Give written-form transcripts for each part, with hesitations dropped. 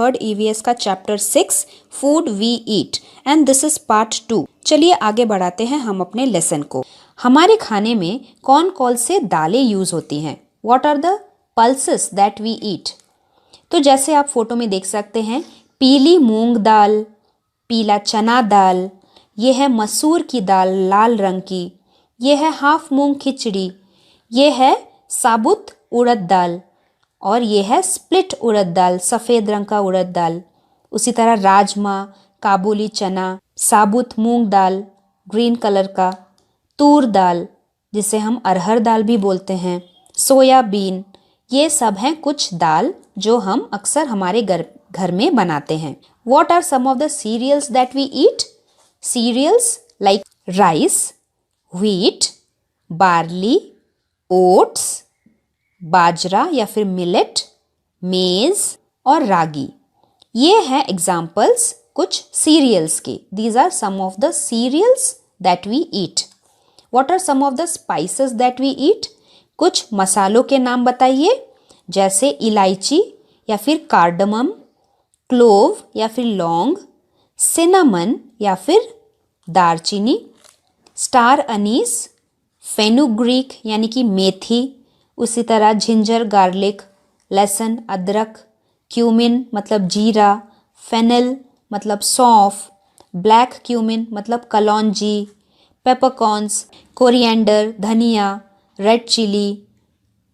Third EVS का chapter 6 food we eat and this is part 2। चलिए आगे बढ़ाते हैं हम अपने लेसन को। हमारे खाने में कौन कौन से दालें यूज होती हैं? What are the pulses that we eat? तो जैसे आप फोटो में देख सकते हैं, पीली मूंग दाल, पीला चना दाल, ये है मसूर की दाल लाल रंग की, ये है हाफ मूंग खिचड़ी, ये है साबुत उड़द दाल और ये है स्प्लिट उड़द दाल सफ़ेद रंग का उड़द दाल। उसी तरह राजमा, काबुली चना, साबुत मूंग दाल ग्रीन कलर का, तूर दाल जिसे हम अरहर दाल भी बोलते हैं, सोयाबीन, ये सब हैं कुछ दाल जो हम अक्सर हमारे घर में बनाते हैं। What are some of the cereals that we eat? Cereals like rice, wheat, barley, oats, बाजरा या फिर मिलेट, मेज और रागी, ये हैं एग्जाम्पल्स कुछ सीरियल्स के। These are some of the cereals that we eat. What are some of the spices that we eat? कुछ मसालों के नाम बताइए, जैसे इलायची या फिर कार्डमम, क्लोव या फिर लौंग, सिनामन या फिर दारचीनी, स्टार अनीस, फेनुग्रीक यानी कि मेथी, उसी तरह जिंजर गार्लिक, लहसुन अदरक, क्यूमिन मतलब जीरा, फेनल मतलब सौंफ, ब्लैक क्यूमिन मतलब कलौंजी, पेपरकॉर्न्स, कोरिएंडर धनिया, रेड चिली,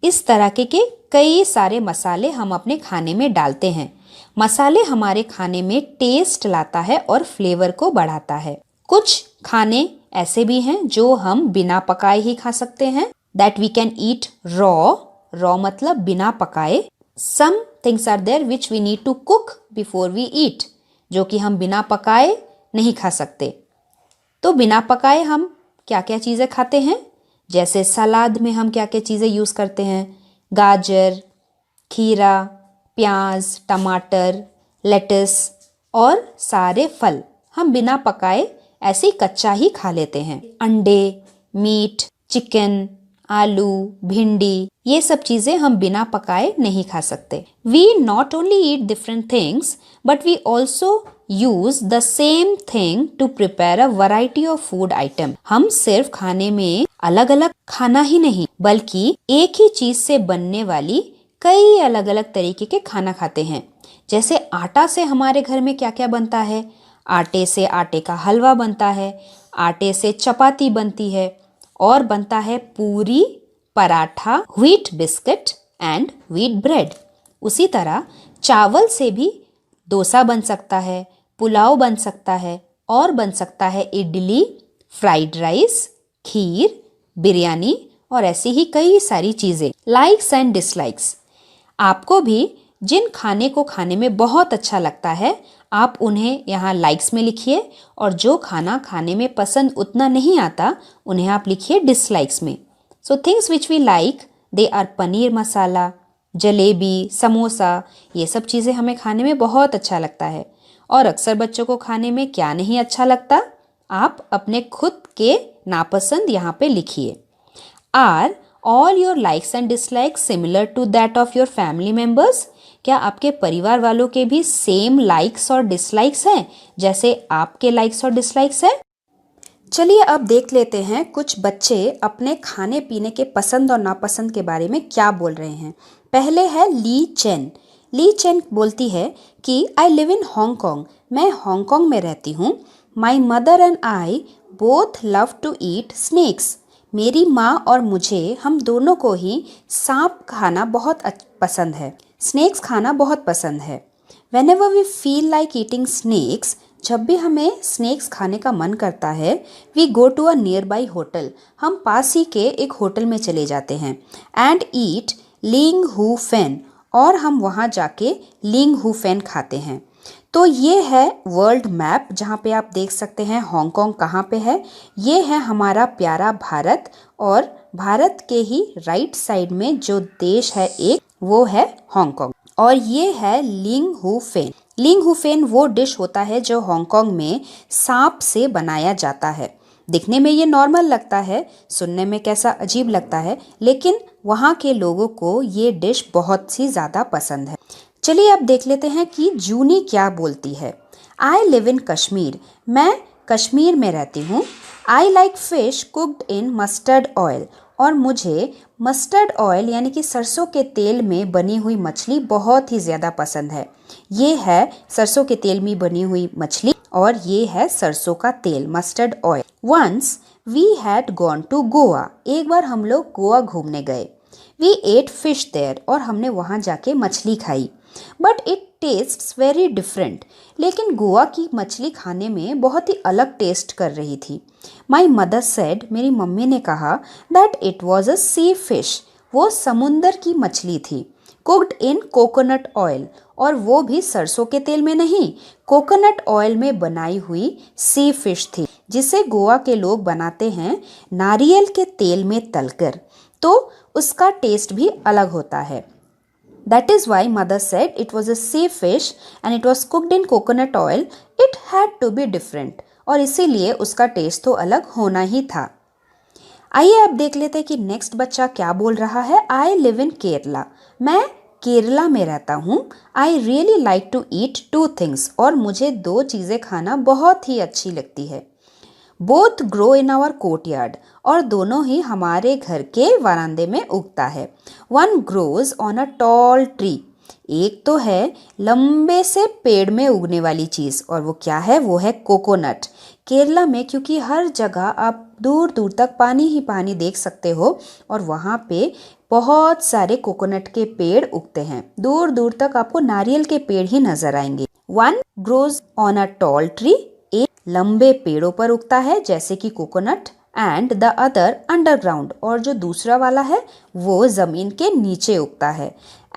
इस तरह के कई सारे मसाले हम अपने खाने में डालते हैं। मसाले हमारे खाने में टेस्ट लाता है और फ्लेवर को बढ़ाता है। कुछ खाने ऐसे भी हैं जो हम बिना पकाए ही खा सकते हैं, that we can eat raw मतलब बिना पकाए। Some things are there which we need to cook before we eat, जो कि हम बिना पकाए नहीं खा सकते। तो बिना पकाए हम क्या क्या चीज़ें खाते हैं? जैसे सलाद में हम क्या क्या चीज़ें यूज़ करते हैं? गाजर, खीरा, प्याज, टमाटर, लेटस और सारे फल हम बिना पकाए ऐसे ही कच्चा ही खा लेते हैं। अंडे, मीट, चिकन, आलू, भिंडी, ये सब चीज़ें हम बिना पकाए नहीं खा सकते। We not only eat different things but we also use the same thing to prepare a variety of food item. हम सिर्फ खाने में अलग अलग खाना ही नहीं बल्कि एक ही चीज से बनने वाली कई अलग अलग तरीके के खाना खाते हैं। जैसे आटा से हमारे घर में क्या क्या बनता है? आटे से आटे का हलवा बनता है, आटे से चपाती बनती है और बनता है पूरी, paratha, wheat biscuit and wheat bread. उसी तरह चावल से भी डोसा बन सकता है, पुलाव बन सकता है और बन सकता है इडली, फ्राइड राइस, खीर, बिरयानी और ऐसी ही कई सारी चीज़ें। लाइक्स एंड डिसलाइक्स, आपको भी जिन खाने को खाने में बहुत अच्छा लगता है आप उन्हें यहाँ लाइक्स में लिखिए और जो खाना खाने में पसंद उतना नहीं आता उन्हें आप लिखिए डिसलाइक्स में। So things which we like they are paneer masala, jalebi, samosa, ये सब चीज़ें हमें खाने में बहुत अच्छा लगता है। और अक्सर बच्चों को खाने में क्या नहीं अच्छा लगता, आप अपने खुद के नापसंद यहाँ पे लिखिए। Are all your likes and dislikes similar to that of your family members? क्या आपके परिवार वालों के भी सेम लाइक्स और डिसलाइक्स हैं जैसे आपके लाइक्स और डिसलाइक्स हैं? चलिए अब देख लेते हैं कुछ बच्चे अपने खाने पीने के पसंद और नापसंद के बारे में क्या बोल रहे हैं। पहले है ली चेन। ली चेन बोलती है कि आई लिव इन हांगकांग, मैं हांगकांग में रहती हूँ। My mother and I both love to eat snakes, मेरी माँ और मुझे, हम दोनों को ही सांप खाना बहुत पसंद है, स्नेक्स खाना बहुत पसंद है। Whenever we feel like eating snakes, जब भी हमें स्नेक्स खाने का मन करता है, we go to a nearby hotel, हम पास ही के एक होटल में चले जाते हैं, एंड ईट लिंग हु फेन, और हम वहाँ जाके लिंग हु फेन खाते हैं। तो ये है वर्ल्ड मैप जहाँ पे आप देख सकते हैं हांगकांग कहाँ पे है। ये है हमारा प्यारा भारत और भारत के ही राइट साइड में जो देश है एक, वो है हांगकांग और ये है लिंग हु फेन। लिंग हु फेन वो डिश होता है जो हांगकांग में सांप से बनाया जाता है। दिखने में ये नॉर्मल लगता है, सुनने में कैसा अजीब लगता है, लेकिन वहाँ के लोगों को ये डिश बहुत सी ज़्यादा पसंद है। चलिए अब देख लेते हैं कि जूनी क्या बोलती है। आई लिव इन कश्मीर, मैं कश्मीर में रहती हूँ। I like fish cooked in mustard oil, और मुझे मस्टर्ड ऑयल यानी कि सरसों के तेल में बनी हुई मछली बहुत ही ज़्यादा पसंद है। ये है सरसों के तेल में बनी हुई मछली और ये है सरसों का तेल, mustard oil. Once we had gone to Goa, एक बार हम लोग गोवा घूमने गए। वी एट फिश देयर, और हमने वहाँ जाके मछली खाई। But it tests very different, लेकिन गोवा की मछली खाने में बहुत ही अलग टेस्ट कर रही थी। माई मदर सेड, मेरी मम्मी ने कहा, that it was a sea fish, वो समुंदर की मछली थी। कुक्ड इन कोकोनट ऑयल, और वो भी सरसों के तेल में नहीं, कोकोनट ऑयल में बनाई हुई सी फिश थी, जिसे गोवा के लोग बनाते हैं नारियल के तेल में तलकर, तो उसका टेस्ट भी अलग होता है। That is why mother said it was a sea fish and it was cooked in coconut oil. It had to be different. और इसीलिए उसका टेस्ट तो अलग होना ही था। आइए अब देख लेते हैं कि नेक्स्ट बच्चा क्या बोल रहा है। आई लिव इन केरला, मैं केरला में रहता हूँ। I really like to eat two things, और मुझे दो चीज़ें खाना बहुत ही अच्छी लगती है। Both grow in our courtyard, और दोनों ही हमारे घर के वरांदे में उगता है। One grows on a tall tree, एक तो है लंबे से पेड़ में उगने वाली चीज़, और वो क्या है, वो है कोकोनट। केरला में क्योंकि हर जगह आप दूर दूर तक पानी ही पानी देख सकते हो, और वहाँ पे बहुत सारे कोकोनट के पेड़ उगते हैं। दूर दूर तक आपको नारियल के पेड़ ही नजर आएंगे। One grows on a tall tree, एक लंबे पेड़ों पर उगता है जैसे कि coconut, and the other underground, और जो दूसरा वाला है वो जमीन के नीचे उगता है।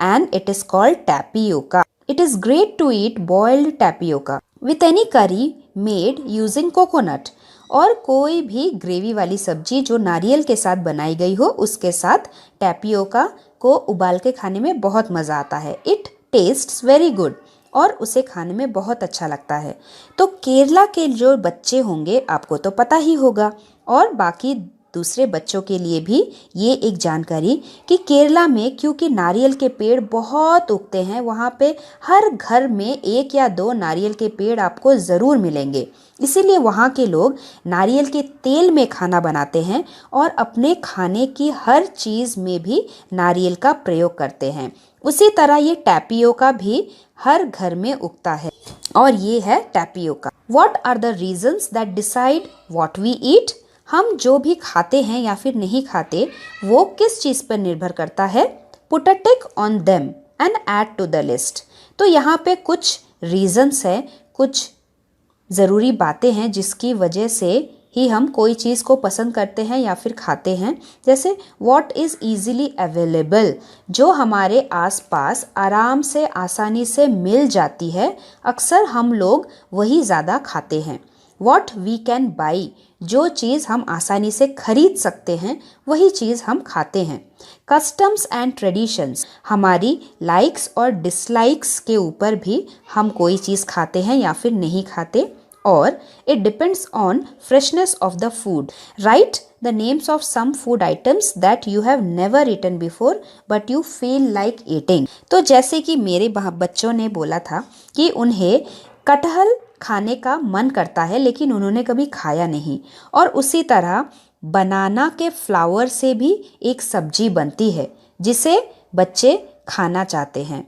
And it is called tapioca. It is great to eat boiled tapioca with any curry made using coconut, और कोई भी ग्रेवी वाली सब्जी जो नारियल के साथ बनाई गई हो उसके साथ टैपियोका को उबाल के खाने में बहुत मज़ा आता है। इट टेस्ट्स वेरी गुड, और उसे खाने में बहुत अच्छा लगता है। तो केरला के जो बच्चे होंगे आपको तो पता ही होगा, और बाकी दूसरे बच्चों के लिए भी ये एक जानकारी कि केरला में क्योंकि नारियल के पेड़ बहुत उगते हैं, वहाँ पे हर घर में एक या दो नारियल के पेड़ आपको ज़रूर मिलेंगे। इसीलिए वहाँ के लोग नारियल के तेल में खाना बनाते हैं और अपने खाने की हर चीज़ में भी नारियल का प्रयोग करते हैं। उसी तरह ये टैपियोका भी हर घर में उगता है, और ये है tapioca. What are the reasons that decide what we eat, हम जो भी खाते हैं या फिर नहीं खाते वो किस चीज़ पर निर्भर करता है। Put a tick on them and add to the list. तो यहाँ पे कुछ रीजन्स है, कुछ ज़रूरी बातें हैं जिसकी वजह से ही हम कोई चीज़ को पसंद करते हैं या फिर खाते हैं। जैसे व्हाट इज़ ईजिली अवेलेबल, जो हमारे आसपास आराम से आसानी से मिल जाती है, अक्सर हम लोग वही ज़्यादा खाते हैं। व्हाट वी कैन बाई, जो चीज़ हम आसानी से खरीद सकते हैं वही चीज़ हम खाते हैं। कस्टम्स एंड ट्रेडिशंस, हमारी लाइक्स और डिसलाइक्स के ऊपर भी हम कोई चीज़ खाते हैं या फिर नहीं खाते। और it depends on freshness of the food. Write the names of some food items that you have never eaten before but you feel like eating. तो जैसे कि मेरे बच्चों ने बोला था कि उन्हें कटहल खाने का मन करता है लेकिन उन्होंने कभी खाया नहीं, और उसी तरह बनाना के फ्लावर से भी एक सब्जी बनती है जिसे बच्चे खाना चाहते हैं।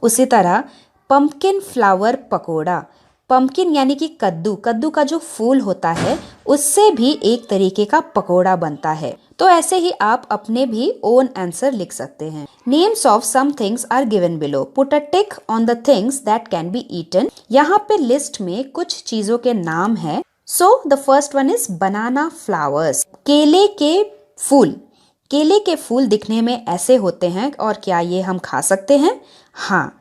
उसी तरह पम्पकिन फ्लावर पकोड़ा, पम्पकिन यानी कि कद्दू, कद्दू का जो फूल होता है उससे भी एक तरीके का पकोड़ा बनता है। तो ऐसे ही आप अपने भी ओन आंसर लिख सकते हैं। Names of some things are given below, put a tick on the things that can be eaten. यहाँ पे लिस्ट में कुछ चीजों के नाम है। So the first one is banana flowers, केले के फूल। केले के फूल दिखने में ऐसे होते हैं, और क्या ये हम खा सकते हैं? हाँ,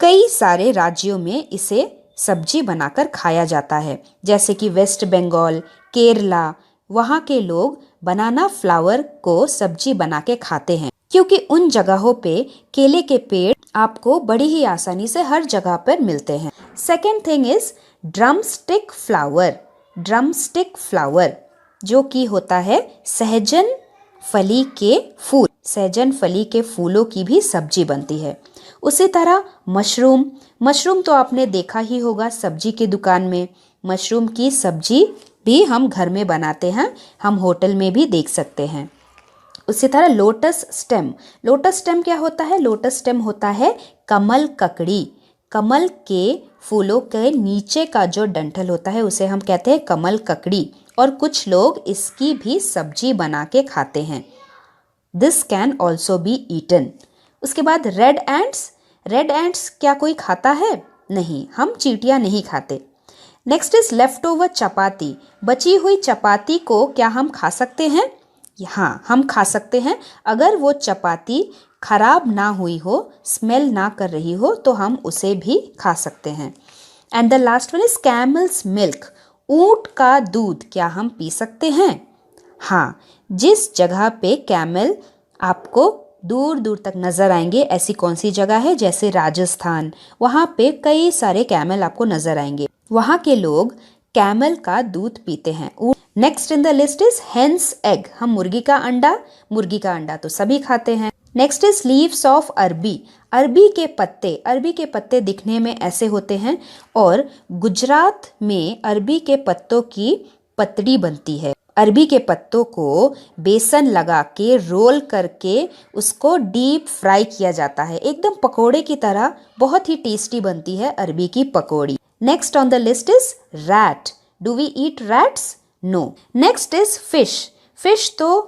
कई सारे राज्यों में इसे सब्जी बनाकर खाया जाता है, जैसे कि वेस्ट बंगाल, केरला, वहाँ के लोग बनाना फ्लावर को सब्जी बना के खाते हैं क्योंकि उन जगहों पे केले के पेड़ आपको बड़ी ही आसानी से हर जगह पर मिलते हैं। Second thing is drum stick flower. Drum stick flower जो कि होता है सहजन फली के फूल, सहजन फली के फूलों की भी सब्जी बनती है। उसी तरह मशरूम, मशरूम तो आपने देखा ही होगा सब्जी की दुकान में। मशरूम की सब्जी भी हम घर में बनाते हैं, हम होटल में भी देख सकते हैं। उसी तरह लोटस स्टेम, लोटस स्टेम क्या होता है? लोटस स्टेम होता है कमल ककड़ी। कमल के फूलों के नीचे का जो डंठल होता है उसे हम कहते हैं कमल ककड़ी, और कुछ लोग इसकी भी सब्जी बना के खाते हैं। This can also be eaten. उसके बाद रेड एंट्स, रेड एंट्स क्या कोई खाता है? नहीं, हम चींटियां नहीं खाते। नेक्स्ट इज लेफ्ट ओवर चपाती, बची हुई चपाती को क्या हम खा सकते हैं? हाँ, हम खा सकते हैं। अगर वो चपाती खराब ना हुई हो, स्मेल ना कर रही हो, तो हम उसे भी खा सकते हैं। And the last one is camel's milk, ऊंट का दूध क्या हम पी सकते हैं? हाँ, जिस जगह पे कैमल आपको दूर दूर तक नजर आएंगे, ऐसी कौन सी जगह है? जैसे राजस्थान, वहाँ पे कई सारे कैमल आपको नजर आएंगे, वहाँ के लोग कैमल का दूध पीते हैं। Next in the list is hence egg, हम मुर्गी का अंडा, मुर्गी का अंडा तो सभी खाते हैं। नेक्स्ट इज लीव्स ऑफ अरबी, अरबी के पत्ते, अरबी के पत्ते दिखने में ऐसे होते हैं, और गुजरात में अरबी के पत्तों की पतड़ी बनती है। अरबी के पत्तों को बेसन लगा के रोल करके उसको डीप फ्राई किया जाता है, एकदम पकोड़े की तरह, बहुत ही टेस्टी बनती है अरबी की पकौड़ी। Next on the list is rat, do we eat rats? No. Next is fish, fish तो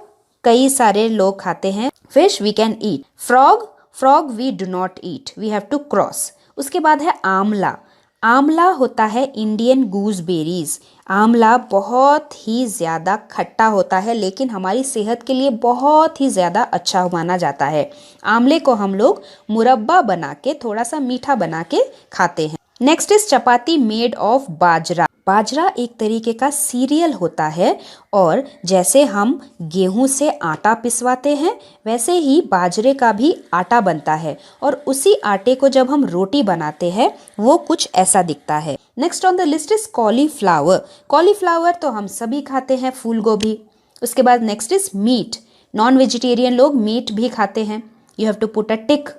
कई सारे लोग खाते हैं, fish we can eat. Frog, frog we do not eat, we have to cross. उसके बाद है आंवला, आंवला होता है इंडियन गूसबेरीज। आंवला बहुत ही ज़्यादा खट्टा होता है, लेकिन हमारी सेहत के लिए बहुत ही ज़्यादा अच्छा माना जाता है। आंवले को हम लोग मुरब्बा बना के, थोड़ा सा मीठा बना के खाते हैं। Next is chapati made of bajra, बाजरा एक तरीके का सीरियल होता है, और जैसे हम गेहूं से आटा पिसवाते हैं वैसे ही बाजरे का भी आटा बनता है, और उसी आटे को जब हम रोटी बनाते हैं वो कुछ ऐसा दिखता है। Next on the list is cauliflower, cauliflower तो हम सभी खाते हैं, फूल गोभी। उसके बाद next is meat, non vegetarian लोग मीट भी खाते हैं, you have to put a tick.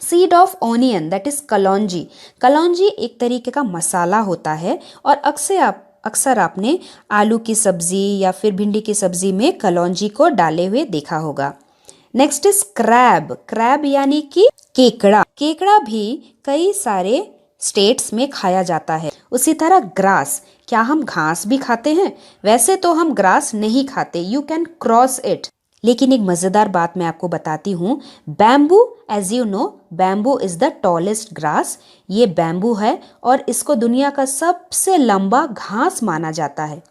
Seed of onion that is kalonji, कलौंजी एक तरीके का मसाला होता है, और अक्सर आपने आलू की सब्जी या फिर भिंडी की सब्जी में कलौंजी को डाले हुए देखा होगा। नेक्स्ट इज क्रैब, क्रैब यानी कि केकड़ा, केकड़ा भी कई सारे स्टेट्स में खाया जाता है। उसी तरह ग्रास, क्या हम घास भी खाते हैं? वैसे तो हम ग्रास नहीं खाते, यू कैन क्रॉस इट, लेकिन एक मजेदार बात मैं आपको बताती हूँ। Bamboo, as you know, bamboo is the tallest grass, ये बैम्बू है और इसको दुनिया का सबसे लंबा घास माना जाता है।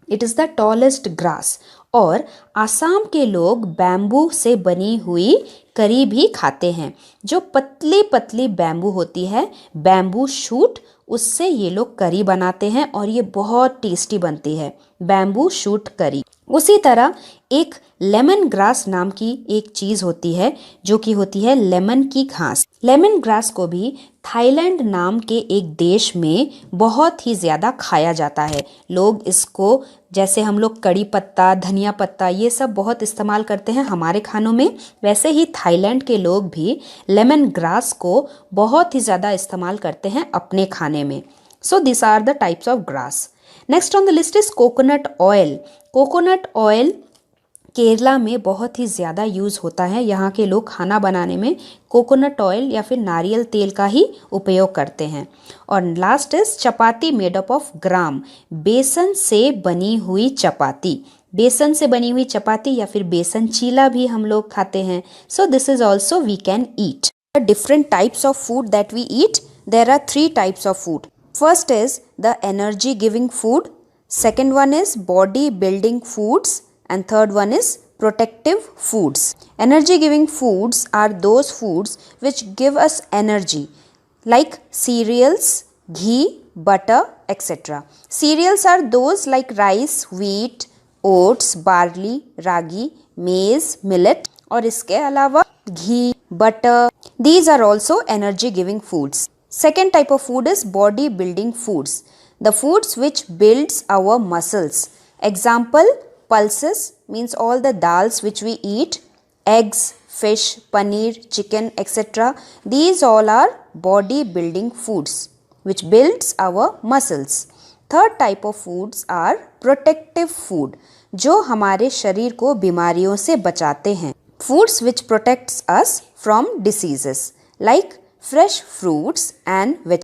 It is the tallest grass. और आसाम के लोग बैम्बू से बनी हुई करी भी खाते हैं, जो पतली पतली बैम्बू होती है, बैम्बू शूट, उससे ये लोग करी बनाते हैं और ये बहुत टेस्टी बनती है, बैम्बू शूट करी। उसी तरह एक लेमन ग्रास नाम की एक चीज होती है, जो कि होती है लेमन की घास। लेमन ग्रास को भी थाईलैंड नाम के एक देश में बहुत ही ज़्यादा खाया जाता है। लोग इसको, जैसे हम लोग कड़ी पत्ता, धनिया पत्ता, ये सब बहुत इस्तेमाल करते हैं हमारे खानों में, वैसे ही थाईलैंड के लोग भी लेमन ग्रास को बहुत ही ज़्यादा इस्तेमाल करते हैं अपने खाने में। So this are the types of grass. Next on the list is coconut oil. Coconut oil Kerala में बहुत ही ज़्यादा यूज़ होता है। यहाँ के लोग खाना बनाने में कोकोनट ऑयल या फिर नारियल तेल का ही उपयोग करते हैं। और last is chapati made up of gram, बेसन से बनी हुई चपाती। बेसन से बनी हुई चपाती या फिर बेसन चीला भी हम लोग खाते हैं। So this is also we can eat. Different types of food that we eat, there are 3 types of food. First is the energy giving food, second one is body building foods, and third one is protective foods. Energy giving foods are those foods which give us energy, like cereals, ghee, butter, etc. Cereals are those like rice, wheat, oats, barley, ragi, maize, millet, और इसके अलावा घी, butter, these are also energy giving foods. Second type of food is body building foods, the foods which builds our muscles. Example, pulses means all the dals which we eat, eggs, fish, paneer, chicken, etc. These all are body building foods which builds our muscles. Third type of foods are protective food जो हमारे शरीर को बीमारियों से बचाते हैं. Foods which protects us from diseases like fresh fruits and vegetables.